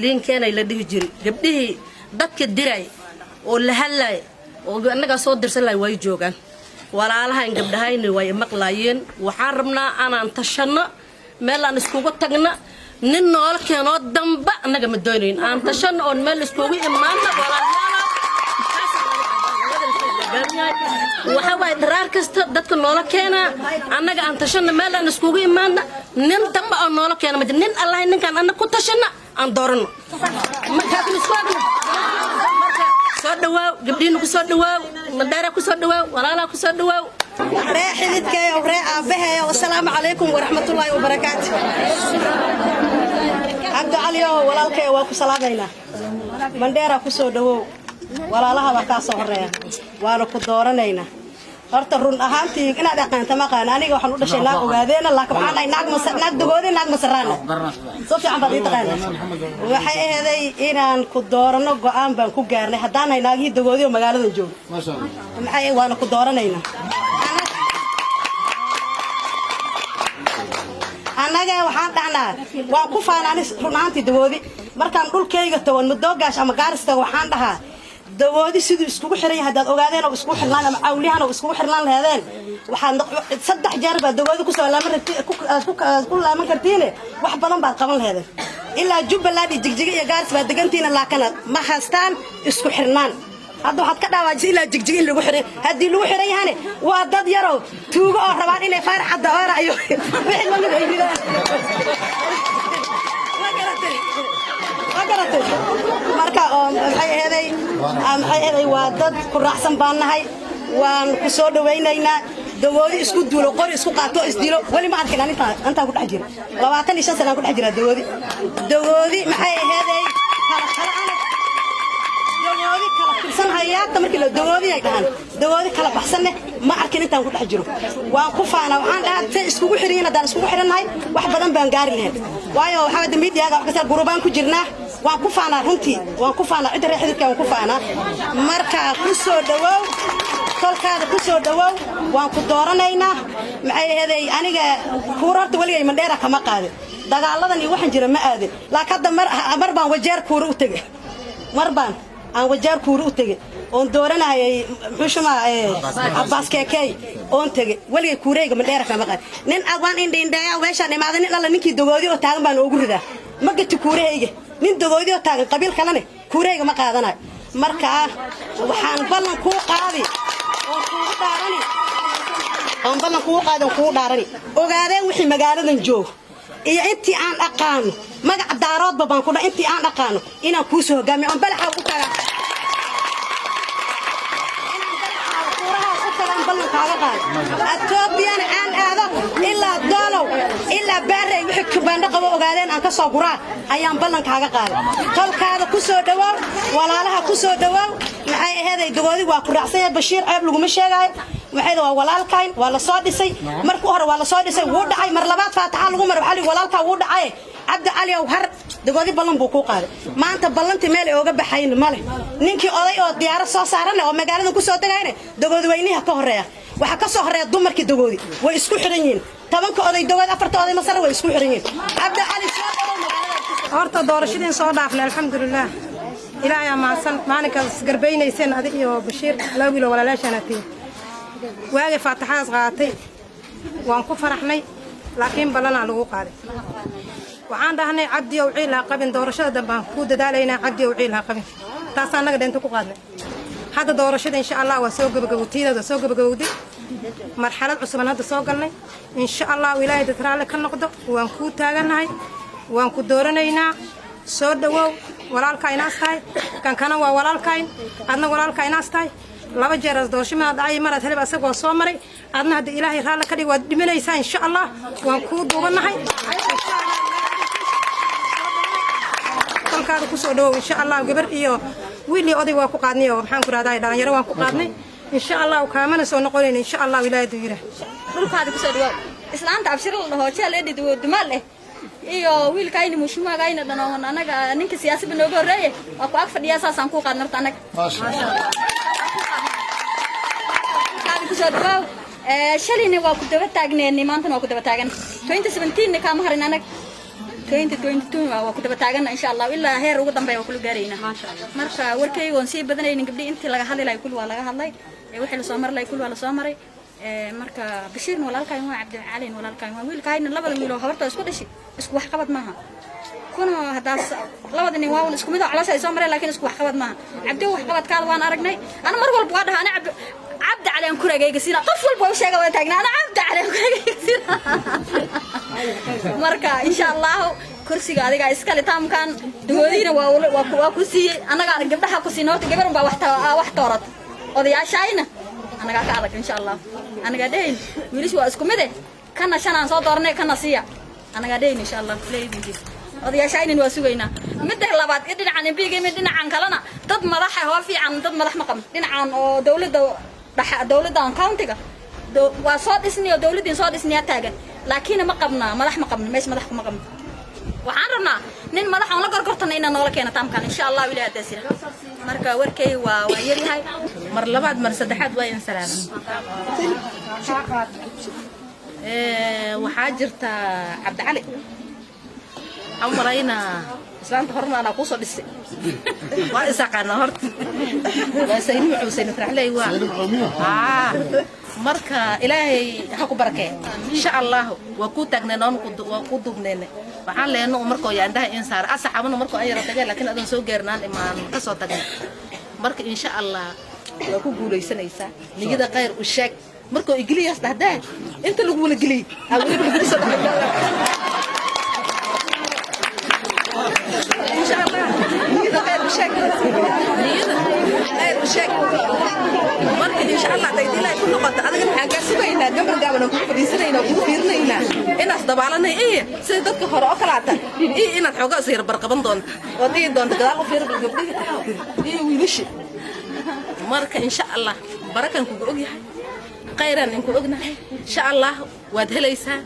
لين كان يلديه جري جبديه dadka diray oo la hadlay oo anaga soo dirsan lay way joogan walaalahan gabdhahayna way maqlaayeen waxaan rabnaa aan tashano meel aan iskugu tagna nin nool keeno damba anaga ma doonayn aan tashano oo meel iskugu imaanna waxa way daraar kasta dadka nool keena anaga aan tashano meel aan iskugu imaanna nin damba oo nool keena ma nin allah ninkan anaga ku tashano aan doorano marka isku صدواو قبلين كصدواو مدارك كصدواو ولا لا كصدواو ريح حدك يا وريح أبها والسلام عليكم ورحمة الله وبركاته عبد علي ولا لك وكسلامينا مدارك كصدواو ولا لها وكاسة وريح ولا كدورنينا أرترون أهانتي أنا دقنت ما كان أنا وحنا نقول شيء لا وهذين الله كمان ناق دغودين ناق مسرانا صوفي عم بدي تقانا وحي هذا إيران كدورنا قام بنكو جارنا حدانا ناقي دغودي ومقالة الجو ما شاء الله محي وانا كدورنا هنا أنا جا وحنا دعنا وقفنا أنا رنانتي دغودي مركان نقول كي جتوان مدوقاش أما قارست وحنا دها دوادي سيدو اسكو خيرين هداد اوغادين او اسكو خيرلان ama awlihan oo isku xirnaan lahaydeen waxaan saddex jeer ba dawada ku soo ku laaman kartiin wax badan baad qaban lahaydeen ilaa Jubbaland jigjiga iyo Gaaris baad degantiina laakiin ma haystaan isku xirnaan hadda waxaad ka dhawaajisay ilaa jigjiga lagu xiray hadii lagu xiray yahay waa dad yaro tuugo oo rabaan inay farxad daarayo wixii la mid marka maxay ahaday waa dad ku raacsan baanahay waan ku soo dhaweynayna dawoodi isku duulo qori isku qaato isdilo wali ma arkin anta ku dhex jira 25 sano ku dhex jira dawoodi maxay ahaday dawoodi kala tirsan hayaata markii la dawoodi ay dhahan dawoodi kala baxsanne ma arkin intaan ku dhex jiro waan ku faana waxaan dhahay isku xiriin hadaan isku xiranahay wax badan baan gaari lahayn waayo waxa wada miidiyaga wax ka gurubaan ku jirnaa waan ku faana runtii waan ku faana cid reexidka waan ku faana marka ku soo dhawow tolkaada ku soo dhawow waan ku dooranaynaa maxay ahaday aniga kuurarta waligay mandheera kama qaadin dagaaladan iyo waxan jira ma aadin laakiin hadda mar baan wajeer kuur u tagay mar baan aan wajeer kuur u tagay oon dooranayay xushuma Abbas Keekay oon tagay waligay kuureyga mandheera kama qaadin nin adwaan indheeya weeshaan imaadan nin alla ninkii dagoodi oo taagan baan ugu ridaa ma gati kuureyga nin dagoodi oo taagan qabiil kalene kuureyga ma qaadanayo marka waxaan ballan ku qaadi oo ku dhaarani aan ballan ku qaadi oo ku dhaarani ogaadeen wixii magaaladan joog iyo intii aan aqaano magac daaroodba baan ku dhahay intii aan aqaano inaan ku soo hogaamiyo aan balaxa u taga ballan kaaga qaad Ethiopian aan aado ilaa doolow ilaa baarey wixii kubanda qabo ogaadeen aan ka soo guraa ayaan ballan kaaga qaad tolkaada ku soo dhawaw walaalaha ku soo dhawaw maxay ahaday dagoodi waa ku raacsan Bashiir ceeb lagu ma sheegay waxay waa walaalkayn waa la soo dhisay markii hore waa la soo dhisay wuu dhacay mar labaad faataxa lagu mar waxa walaalka wuu dhacay Abdi Ali oo har dagoodi ballan buu ku qaaday maanta ballantii meel ay uga baxayn male ninkii oday oo diyaar soo saaran oo magaalada ku soo tagayna dagoodi weynaha ka horeeya waxa ka soo horeeya dumarkii dagoodi way isku xiran yihiin tabanka oday dagood afarta oday masar way isku xiran yihiin Abdi Ali soo dhaw magaalada horta doorashadeen soo dhaafnay alxamdulillah ilaahay maasan maalinka garbaynaysan adig iyo Bashiir laba wiil walaalaashanaati waaga faataxaas qaatay waan ku faraxnay laakiin balana lagu qaaday waxaan dhahnay Cabdi oo ciil ha qabin doorashada dambaan ku dadaalayna Cabdi oo ciil ha qabin taas anaga dheenta ku qaadnay hadda doorashada insha Allah waa soo gabagabowtiida soo gabagabowday marxalad cusub hadda soo galnay insha Allah ilaahay dadраale ka noqdo waan ku taaganahay waan ku dooranaynaa soo dhawow walaalka inaas tahay kan kana waa walaalkayn adna walaalka inaas tahay laba jeer doorashada dhacay marad helib asagoo soo maray adna hadda ilaahay raala ka dhig waad dhimanaysaa insha Allah waan ku duubanahay tolkaada ku soo dhawow insha Allah gabar iyo wiili oday waa ku qaadnay oo maxaan ku raadaay dhalinyaro waan ku qaadnay insha Allah kaamana soo noqonayna insha Allah ilaahay diira dhulkaada ku soo dhawow islaanta abshir la hoojiya leedid wadamal leh iyo wiilkayni mushmaagayna dhanoon anaga ninka siyaasada nooga horeeyay waa ku ag fadhiya saasaan ku qaadnarta anaga maasha Allah ku soo dhawow shalina waa ku daba taagneen maanta waa ku daba taagan 2017 ka ma harin anaga 2022 waa ku daba taagana insha Allah ilaa heer ugu dambeeyo kula gaarayna marka warkaygoon si badanaynin gabdhi intii laga hadlay kullu waa laga hadlay wixii la soo maray kullu waa la soo maray marka Bashiir walaalkay waa Cabdi Cali walaalkay waa wiilkayna labada wiil oo habarta isku dhashay isku wax qabad maaha kuna hadaas labada nin waa isku mid ah calaasha ay soo maray laakiin isku wax qabad maaha Cabdi wax qabad kaal waan aragnay ana mar walba waa dhahaa ana Cabdi Cali aan kuragayga sina qof walba oo sheegay waa taagnaa ana Cabdi Cali aan kuragayga sina marka insha Allah kursiga adiga iska litaamkan doodiina waa ku siiyay anaga gabdhaha ku siinoota gabar baa wax toorad odayaashayna anaga ka adag insha Allah anaga deyn wiilish waa isku mid kana shanaan soo doornay kana siiya anaga deyn insha Allah leeydiis odayaashayna waa sugaynaa mid labaad dhinacan biiga mid dhinacan kalena dad madax ah oo fiican dad madax ma qabn dhinacan oo dawladda countiga waa soo dhisnay oo dawladin soo dhisnay taagan laakiin ma qabna madax ma qabna meesh madax kuma qabna waxaan rabnaa nin madax aan la gorgortana inaan noola keeno taamkan insha Allah ilaahay taasira marka warkay waa yaryahay mar labaad mar saddexaad waa in salaam waxaa jirta Cabdi Cali amarayna islaanta horna ana ku soo dhisay waa isaqana horta waa sayni Xuseen Faraxley waa marka ilaahay ha ku barakay insha Allah waa ku taagnaan waa ku dubneen waxaan leenahay markoo yaandaha in saar asaxabana markoo ay yara tagay laakiin adan soo gaarnaan imaan ka soo tagay marka insha Allah waa ku guuleysanaysaa niyada khayr u sheeg markoo igliyas dhahdaa inta lagu wala gilay awli lagu soo insha Allah niyada khayr u sheeg niyada khayr u sheeg marka insha Allah taydila ku noqoto adiga maxaa ka sugaynaa gabar gaaban oo ku fadhiisanayna oo ku fiirnayna inaas dabaalanay sida dadka hore oo kalaata inaad xogaa soo yar barqaban doonto oo tii doonto gadaal u fiir gabdhiga wiilishi marka insha Allah barakan ku og yahay khayran in ku ognahay insha Allah waad helaysaa